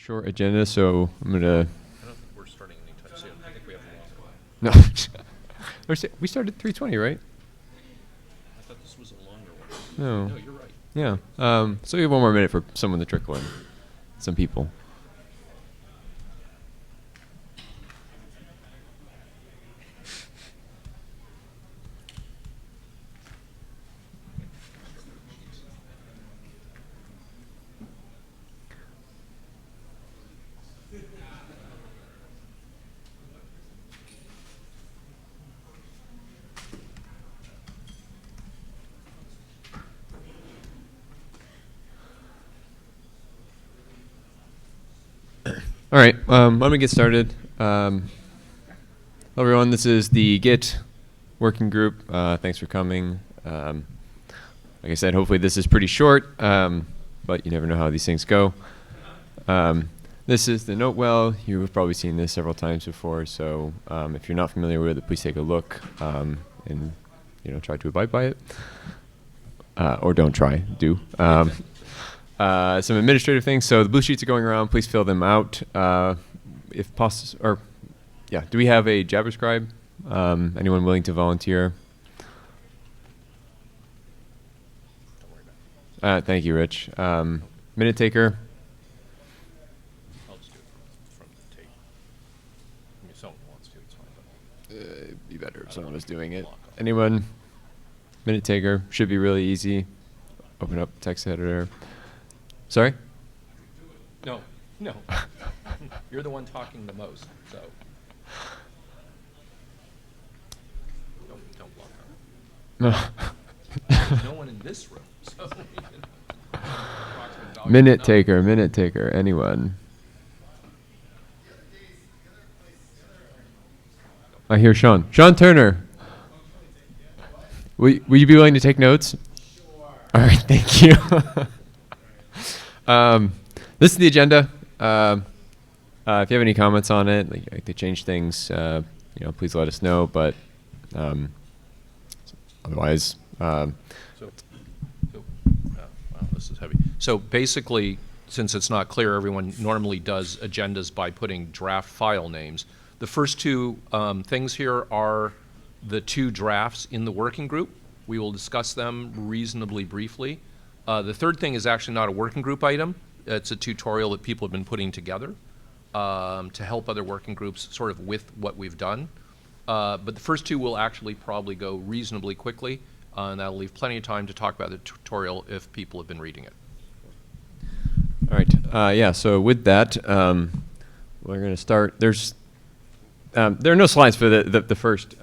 short agenda, so I'm going to... I don't think we're starting anytime soon. I think we have a longer one. No. We started at 3:20, right? I thought this was a longer one. No. No, you're right. Yeah. So we have 1 more minute for someone to trickle in. Some people. All right, why don't we get started? Hello, everyone. This is the Git working group. Thanks for coming. Like I said, hopefully this is pretty short, but you never know how these things go. This is the note well. You've probably seen this several times before, so if you're not familiar with it, please take a look and try to abide by it, or don't try. Do. Some administrative things. So the blue sheets are going around. Please fill them out, if possible. Or, yeah, do we have a JavaScribe? Anyone willing to volunteer? Thank you, Rich. Minute taker. I'll just do it from the tape. I mean, if someone wants to, it's fine. But It'd be better if someone was doing it. block off. Anyone? Minute taker. Should be really easy. Open up text editor. Sorry? No. You're the one talking the most, so. Don't block her. There's no one in this room, so. Minute taker. Anyone? I hear Sean. Sean Turner. Will you be willing to take notes? Sure. All right, thank you. This is the agenda. If you have any comments on it, like to change things, please let us know. But otherwise, Wow, this is heavy. So basically, since it's not clear, everyone normally does agendas by putting draft file names. The first two things here are the two drafts in the working group. We will discuss them reasonably briefly. The third thing is actually not a working group item. It's a tutorial that people have been putting together to help other working groups sort of with what we've done. But the first two will actually probably go reasonably quickly, and that'll leave plenty of time to talk about the tutorial if people have been reading it. all right. Yeah. So with that, we're going to start. There are no slides for the first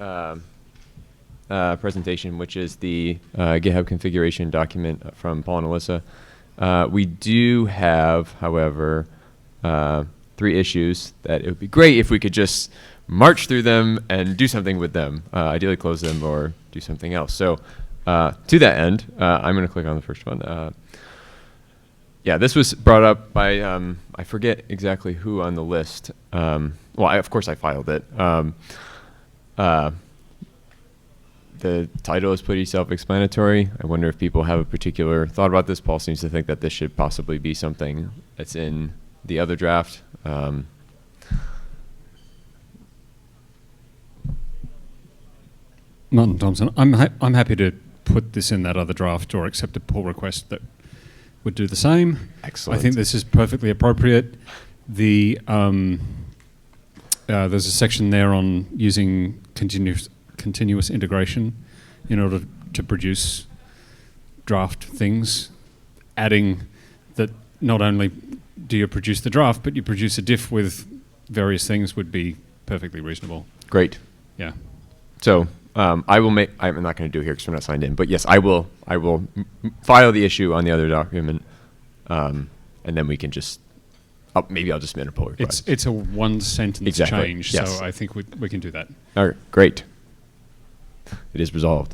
presentation, which is the GitHub configuration document from Paul and Alyssa. We do have, however, 3 issues that it would be great if we could just march through them and do something with them, ideally close them or do something else. So to that end, I'm going to click on the first one. Yeah, this was brought up by, I forget exactly who on the list. Well, of course I filed it. The title is pretty self-explanatory. I wonder if people have a particular thought about this. Paul seems to think that this should possibly be something that's in the other draft. Martin Thompson, I'm happy to put this in that other draft or accept a pull request that would do the same. Excellent. I think this is perfectly appropriate. There's a section there on using continuous integration in order to produce draft things, adding that not only do you produce the draft, but you produce a diff with various things would be perfectly reasonable. Great. Yeah. So I will make. I'm not going to do it here because we're not signed in. But yes, I will file the issue on the other document, and then we can just. Maybe I'll just submit a pull request. It's a one sentence change, yes. so I think we can do that. All right, great. It is resolved.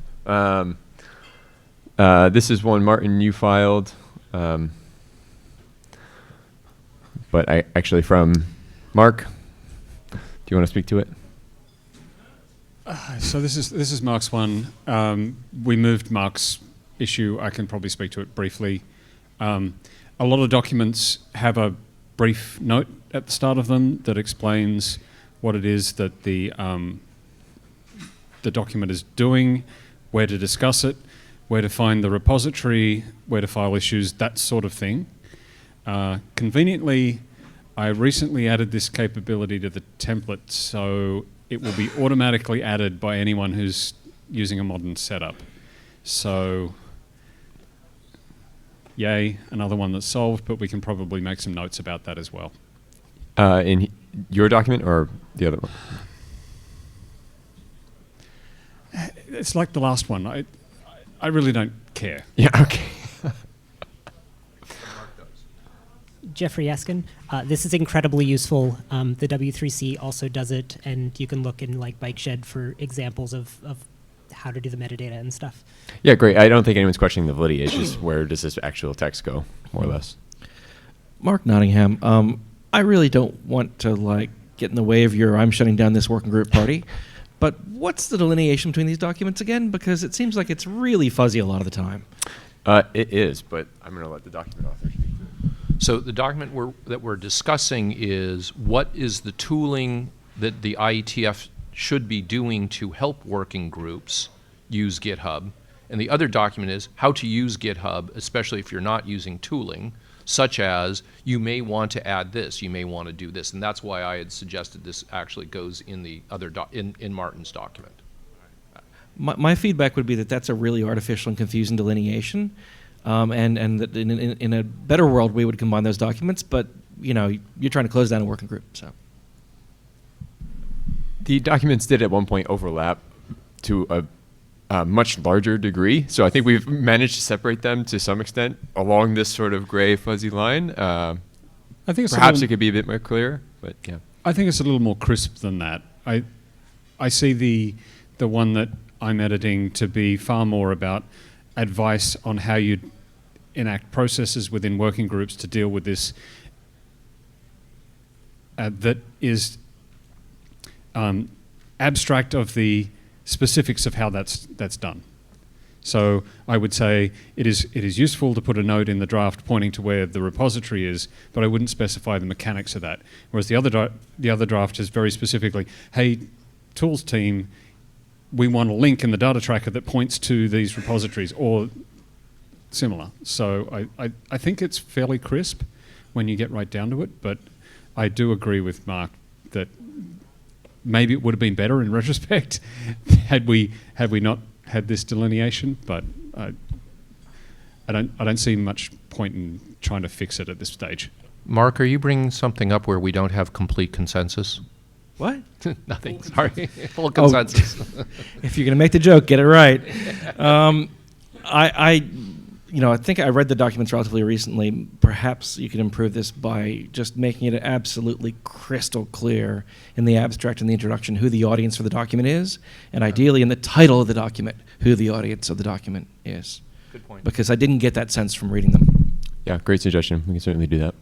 This is one, Martin, you filed, but I actually from Mark. Do you want to speak to it? So this is Mark's one. We moved Mark's issue. I can probably speak to it briefly. A lot of documents have a brief note at the start of them that explains what it is that the document is doing, where to discuss it, where to find the repository, where to file issues, that sort of thing. Conveniently, I recently added this capability to the template, so it will be automatically added by anyone who's using a modern setup. So, yay, another one that's solved, but we can probably make some notes about that as well. In your document or the other one? It's like the last one. I really don't care. Yeah, okay. Jeffrey Eskin. This is incredibly useful. The W3C also does it, and you can look in like Bike Shed for examples of how to do the metadata and stuff. Yeah, great. I don't think anyone's questioning the validity. It's just where does this actual text go, more or less. Mark Nottingham. I really don't want to get in the way of your I'm shutting down this working group party, but what's the delineation between these documents again? Because it seems like it's really fuzzy a lot of the time. It is, but I'm going to let the document author speak to it. So the document that we're discussing is what is the tooling that the IETF should be doing to help working groups use GitHub. And the other document is how to use GitHub, especially if you're not using tooling, such as you may want to add this, you may want to do this. And that's why I had suggested this actually goes in the other in Martin's document. My feedback would be that that's a really artificial and confusing delineation, and that in a better world we would combine those documents. But you're trying to close down a working group, so. The documents did at one point overlap to a much larger degree, so I think we've managed to separate them to some extent along this sort of gray fuzzy line. I think it's perhaps it could be a bit more clear, but yeah. I think it's a little more crisp than that. I see the one that I'm editing to be far more about advice on how you enact processes within working groups to deal with this that is abstract of the specifics of how that's done. So I would say it is useful to put a note in the draft pointing to where the repository is, but I wouldn't specify the mechanics of that. Whereas the other draft is very specifically, hey, tools team, we want a link in the data tracker that points to these repositories or similar. So I think it's fairly crisp when you get right down to it, but I do agree with Mark that maybe it would have been better in retrospect had we not had this delineation, but I don't see much point in trying to fix it at this stage. Mark, are you bringing something up where we don't have complete consensus? What? Nothing. Sorry. Full consensus. If you're going to make the joke, get it right. I think I read the documents relatively recently. Perhaps you could improve this by just making it absolutely crystal clear in the abstract and the introduction who the audience for the document is, and ideally in the title of the document who the audience of the document is. Good point. Because I didn't get that sense from reading them. Yeah, great suggestion. We can certainly do that.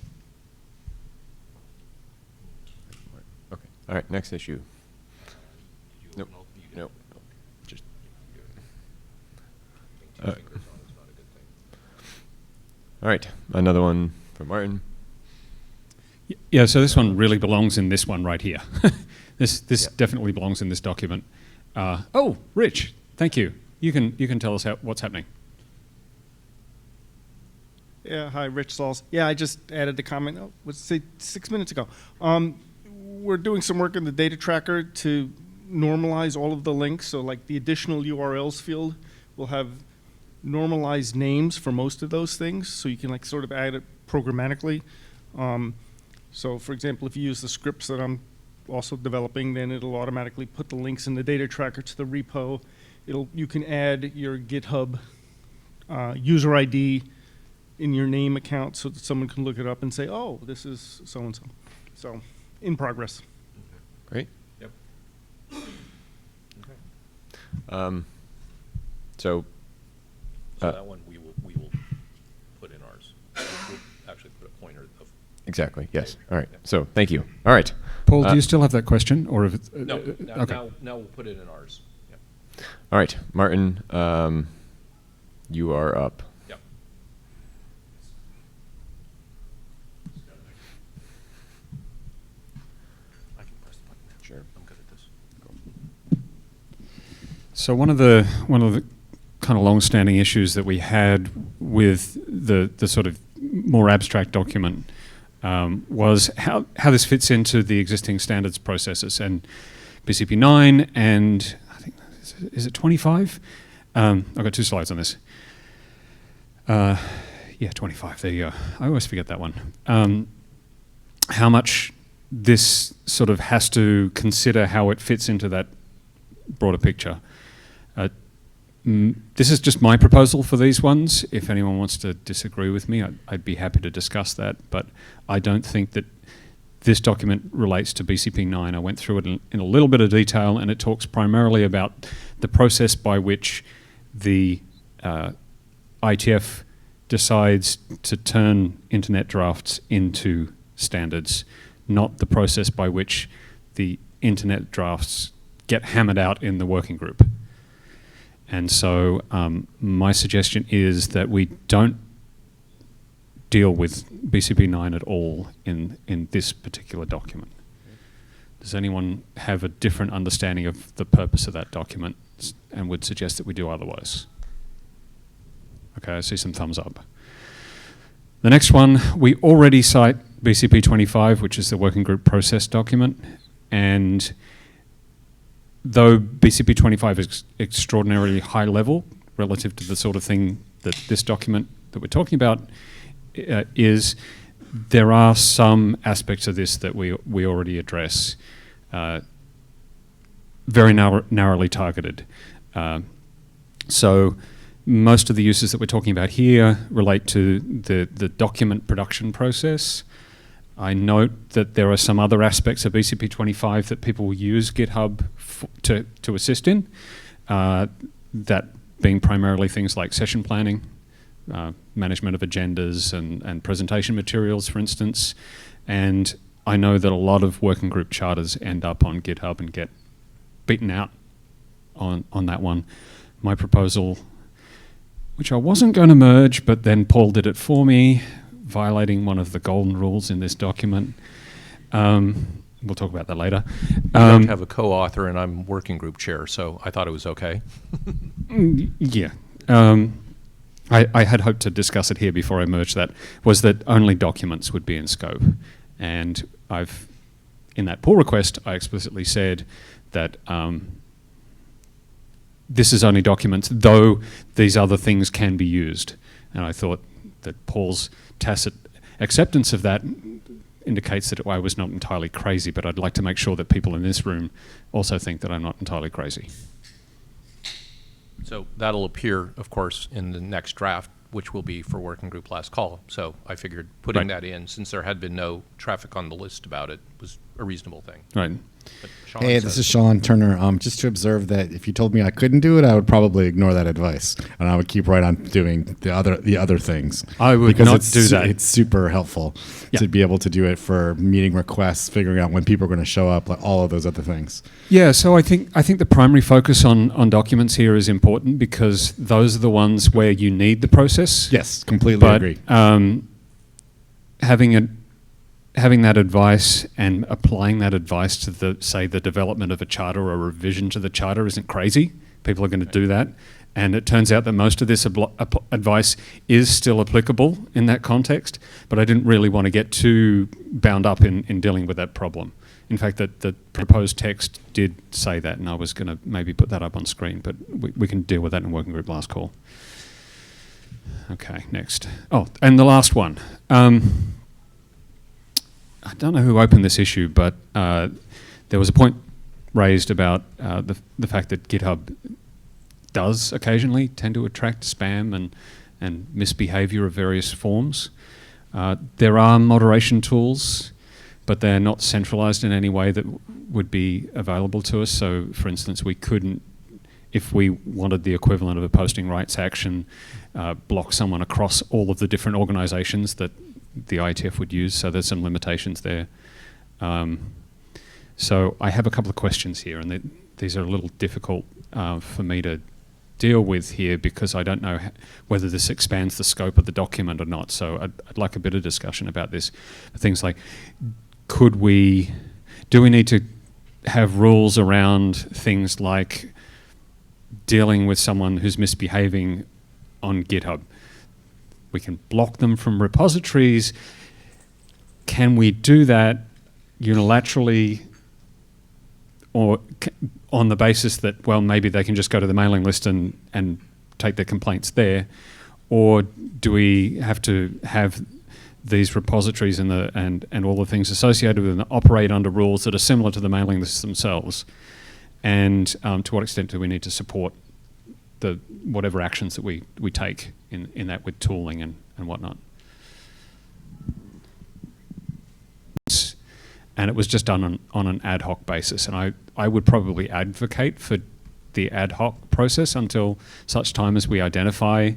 Okay. All right, next issue. Nope. Nope. Just. All right, another one from Martin. Yeah, so this one really belongs in this one right here. This definitely belongs in this document. Oh, Rich, thank you. You can tell us what's happening. Yeah, hi, Rich Sauls. Yeah, I just added the comment, let's say 6 minutes ago. We're doing some work in the data tracker to normalize all of the links. So like the additional URLs field will have normalized names for most of those things, so you can like sort of add it programmatically. So for example, if you use the scripts that I'm also developing, then it'll automatically put the links in the data tracker to the repo. You can add your GitHub user ID in your name account so that someone can look it up and say, oh, this is so-and-so. So, in progress. Great. Yep. Okay. So that one we will put in ours. We'll actually put a pointer of. Exactly. Yes. All right. So thank you. All right. Paul, do you still have that question, or if it's, No. okay. Now we'll put it in ours. Yep. All right, Martin. You are up. Yep. So one of the kind of long-standing issues that we had with the sort of more abstract document was how this fits into the existing standards processes and BCP 9 and I think is it 25? I've got 2 slides on this. Yeah, 25. There you go. I always forget that one. How much this sort of has to consider how it fits into that broader picture. This is just my proposal for these ones. If anyone wants to disagree with me, I'd be happy to discuss that. But I don't think that this document relates to BCP 9. I went through it in a little bit of detail, and it talks primarily about the process by which the IETF decides to turn internet drafts into standards, not the process by which the internet drafts get hammered out in the working group. And so my suggestion is that we don't deal with BCP 9 at all in this particular document. Does anyone have a different understanding of the purpose of that document and would suggest that we do otherwise? Okay, I see some thumbs up. The next one, we already cite BCP 25, which is the working group process document, and though BCP 25 is extraordinarily high level relative to the sort of thing that this document that we're talking about is, there are some aspects of this that we already address, very narrowly targeted. So most of the uses that we're talking about here relate to the document production process. I note that there are some other aspects of BCP 25 that people will use GitHub to assist in, that being primarily things like session planning, management of agendas and presentation materials, for instance. And I know that a lot of working group charters end up on GitHub and get beaten out on that one. My proposal, which I wasn't going to merge, but then Paul did it for me, violating one of the golden rules in this document. We'll talk about that later. You don't have a co-author, and I'm working group chair, so I thought it was okay. Yeah. I had hoped to discuss it here before I merged that, was that only documents would be in scope. And in that pull request, I explicitly said that this is only documents, though these other things can be used. And I thought that Paul's tacit acceptance of that indicates that I was not entirely crazy, but I'd like to make sure that people in this room also think that I'm not entirely crazy. So that'll appear, of course, in the next draft, which will be for working group last call. So I figured putting that in, since there had been no traffic on the list about it, was a reasonable thing. Right. But Sean Hey, this is Sean Turner. Just to observe that if you told me I couldn't do it, I would probably ignore that advice, and I would keep right on doing the other things. I would because not do that. It's super helpful to be able to do it for meeting requests, figuring out when people are going to show up, like all of those other things. Yeah, so I think the primary focus on documents here is important because those are the ones where you need the process. Yes, completely agree. Having that advice and applying that advice to the development of a charter or a revision to the charter isn't crazy. People are going to do that. And it turns out that most of this advice is still applicable in that context, but I didn't really want to get too bound up in dealing with that problem. In fact, the proposed text did say that, and I was going to maybe put that up on screen, but we can deal with that in working group last call. Okay, next. Oh, and the last one. I don't know who opened this issue, but there was a point raised about the fact that GitHub does occasionally tend to attract spam and misbehavior of various forms. There are moderation tools, but they're not centralized in any way that would be available to us. So, for instance, we couldn't, if we wanted the equivalent of a posting rights action, block someone across all of the different organizations that the IETF would use, so there's some limitations there. So I have a couple of questions here, and these are a little difficult for me to deal with here because I don't know whether this expands the scope of the document or not. So I'd like a bit of discussion about this. Things like, do we need to have rules around things like dealing with someone who's misbehaving on GitHub. We can block them from repositories. Can we do that unilaterally, or on the basis that, well, maybe they can just go to the mailing list and take their complaints there? Or do we have to have these repositories and all the things associated with them operate under rules that are similar to the mailing lists themselves? And to what extent do we need to support the whatever actions that we take in that with tooling and whatnot? And it was just done on an ad hoc basis. And I would probably advocate for the ad hoc process until such time as we identify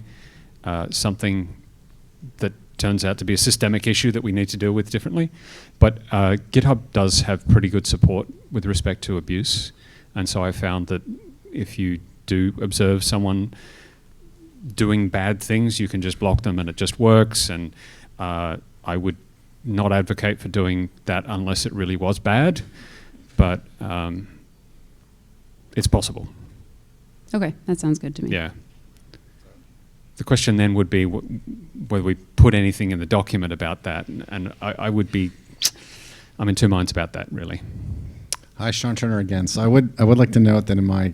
something that turns out to be a systemic issue that we need to deal with differently. But GitHub does have pretty good support with respect to abuse. And so I found that if you do observe someone doing bad things, you can just block them and it just works. And I would not advocate for doing that unless it really was bad, but it's possible. Okay, that sounds good to me. Yeah. The question then would be whether we put anything in the document about that, and I'm in two minds about that, really. Hi, Sean Turner again. So I would like to note that in my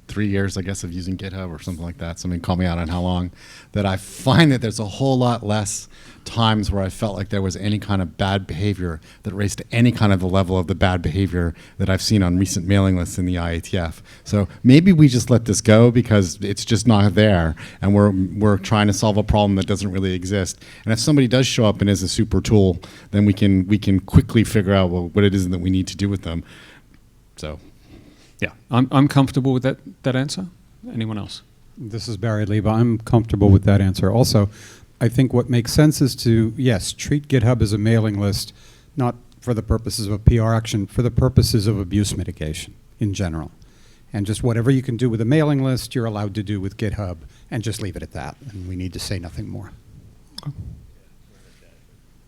3 years, I guess, of using GitHub or something like that, somebody call me out on how long, that I find that there's a whole lot less times where I felt like there was any kind of bad behavior that raised to any kind of the level of the bad behavior that I've seen on recent mailing lists in the IETF. So maybe we just let this go because it's just not there, and we're trying to solve a problem that doesn't really exist. And if somebody does show up and is a super tool, then we can quickly figure out what it is that we need to do with them. So. Yeah, I'm comfortable with that answer. Anyone else? This is Barry Leba. I'm comfortable with that answer. Also, I think what makes sense is to, yes, treat GitHub as a mailing list, not for the purposes of a PR action, for the purposes of abuse mitigation in general. And just whatever you can do with a mailing list, you're allowed to do with GitHub, and just leave it at that. And we need to say nothing more.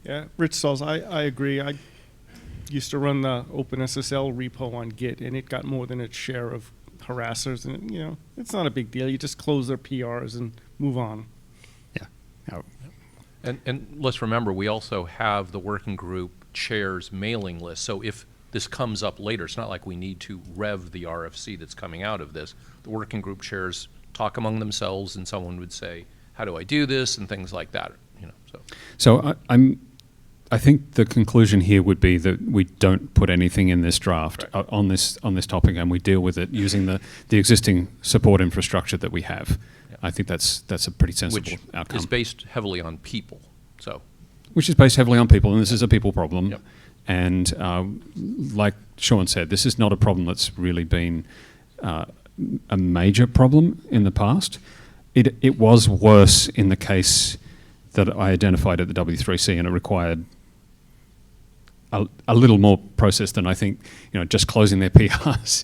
Yeah, Rich Stalls, I agree. I used to run the OpenSSL repo on Git, and it got more than its share of harassers. And, it's not a big deal. You just close their PRs and move on. Yeah. Oh. And let's remember, we also have the working group chair's mailing list. So if this comes up later, it's not like we need to rev the RFC that's coming out of this. The working group chairs talk among themselves, and someone would say, how do I do this, and things like that. So I think the conclusion here would be that we don't put anything in this draft on this topic, and we deal with it using the existing support infrastructure that we have. Yeah. I think that's a pretty sensible outcome. Which is based heavily on people. Which is based heavily on people, and this is a people problem. Yep. And like Sean said, this is not a problem that's really been a major problem in the past. It was worse in the case that I identified at the W3C, and it required a little more process than I think just closing their PRs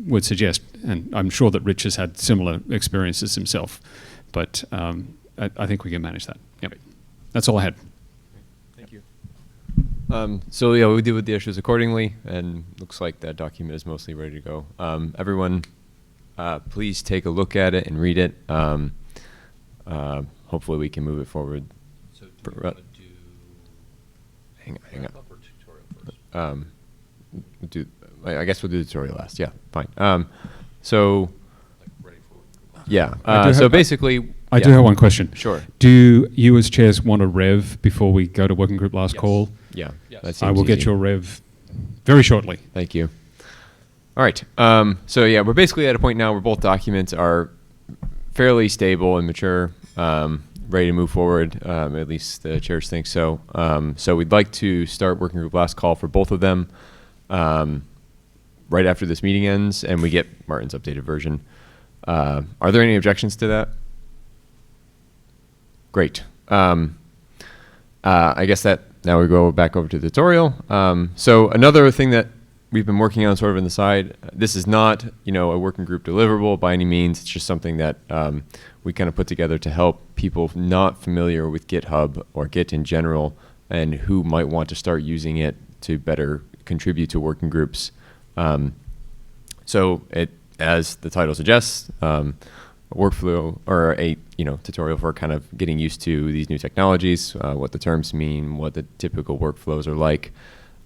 would suggest. And I'm sure that Rich has had similar experiences himself, but I think we can manage that. Yep. That's all I had. Thank you. So yeah, we deal with the issues accordingly, and looks like that document is mostly ready to go. Everyone, please take a look at it and read it. Hopefully we can move it forward. So do we want to do hang on. wrap-up or tutorial first? I guess we'll do the tutorial last. Yeah, fine. So, Like ready for yeah. So basically, I do have one question. Sure. Do you as chairs want a rev before we go to working group last Yes. call? Yeah. Yes. That I seems will get easy. you a rev very shortly. Thank you. All right. So yeah, we're basically at a point now where both documents are fairly stable and mature, ready to move forward. At least the chairs think so. So we'd like to start working group last call for both of them right after this meeting ends, and we get Martin's updated version. Are there any objections to that? Great. I guess that now we go back over to the tutorial. So another thing that we've been working on sort of on the side, this is not a working group deliverable by any means. It's just something that we kind of put together to help people not familiar with GitHub or Git in general, and who might want to start using it to better contribute to working groups. So as the title suggests, a workflow or a tutorial for kind of getting used to these new technologies, what the terms mean, what the typical workflows are like.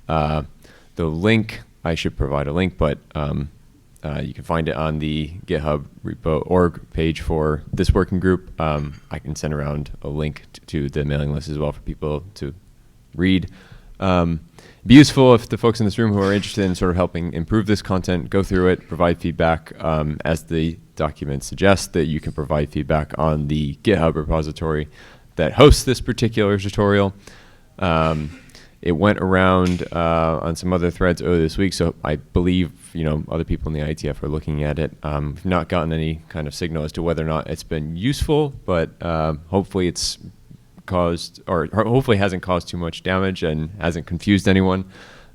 The link, I should provide a link, but you can find it on the GitHub repo org page for this working group. I can send around a link to the mailing list as well for people to read. Be useful if the folks in this room who are interested in sort of helping improve this content go through it, provide feedback. As the document suggests, that you can provide feedback on the GitHub repository that hosts this particular tutorial. It went around on some other threads earlier this week, so I believe other people in the IETF are looking at it. We've not gotten any kind of signal as to whether or not it's been useful, but hopefully it's caused, or hopefully hasn't caused too much damage and hasn't confused anyone.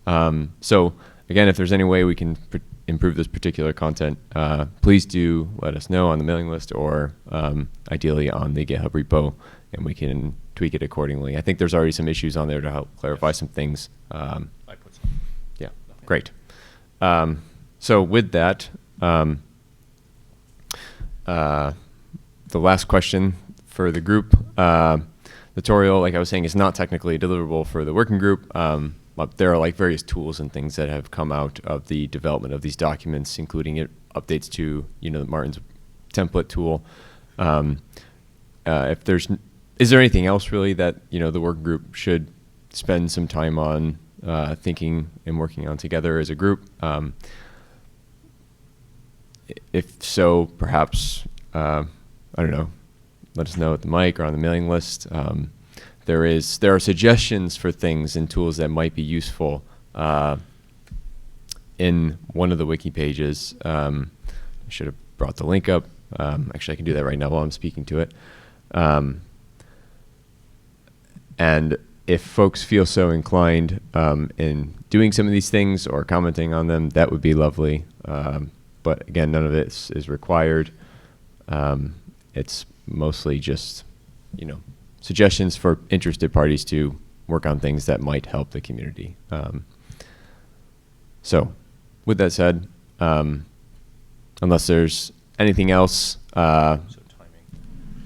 So again, if there's any way we can improve this particular content, please do let us know on the mailing list or ideally on the GitHub repo, and we can tweak it accordingly. I think there's already some issues on there to help clarify some things. I put some. Yeah, great. So with that, the last question for the group. The tutorial, like I was saying, is not technically a deliverable for the working group. But there are like various tools and things that have come out of the development of these documents, including updates to Martin's template tool. Is there anything else really that the working group should spend some time on thinking and working on together as a group? If so, perhaps I don't know. Let us know at the mic or on the mailing list. There are suggestions for things and tools that might be useful in one of the wiki pages. I should have brought the link up. Actually, I can do that right now while I'm speaking to it. And if folks feel so inclined in doing some of these things or commenting on them, that would be lovely. But again, none of it is required. It's mostly just, suggestions for interested parties to work on things that might help the community. So with that said, unless there's anything else. So timing.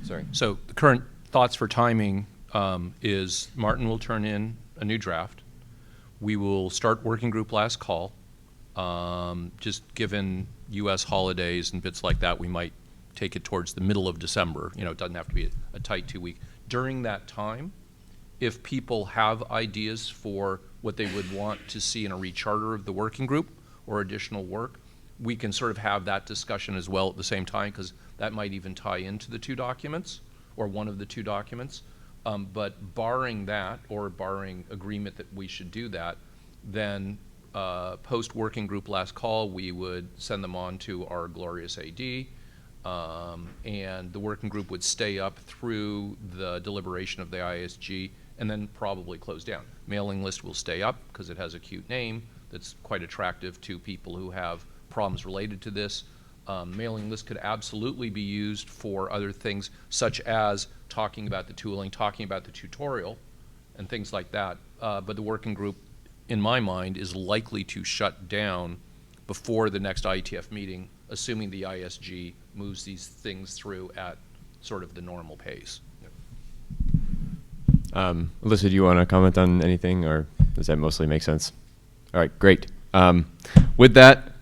Sorry. So the current thoughts for timing is Martin will turn in a new draft. We will start working group last call. Just given U.S. holidays and bits like that, we might take it towards the middle of December. It doesn't have to be a tight 2 week. During that time, if people have ideas for what they would want to see in a recharter of the working group or additional work, we can sort of have that discussion as well at the same time, because that might even tie into the two documents or one of the two documents. But barring that, or barring agreement that we should do that, then post working group last call, we would send them on to our glorious AD. And the working group would stay up through the deliberation of the ISG and then probably close down. Mailing list will stay up because it has a cute name that's quite attractive to people who have problems related to this. Mailing list could absolutely be used for other things, such as talking about the tooling, talking about the tutorial, and things like that. But the working group, in my mind, is likely to shut down before the next IETF meeting, assuming the ISG moves these things through at sort of the normal pace. Alyssa, do you want to comment on anything, or does that mostly make sense? All right, great. With that,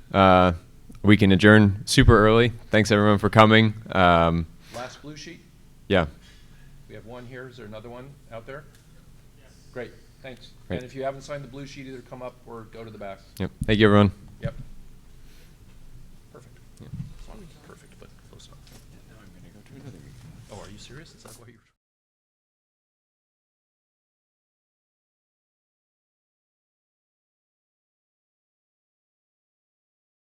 we can adjourn super early. Thanks everyone for coming. Last blue sheet? Yeah. We have one here. Is there another one out there? Yes. Great, thanks. Great. And if you haven't signed the blue sheet, either come up or go to the back. Yep. Thank you, everyone. Yep. Perfect. Yeah. It's not perfect, but close enough. Now I'm going to go to another meeting. Oh, are you serious? Is that why you're...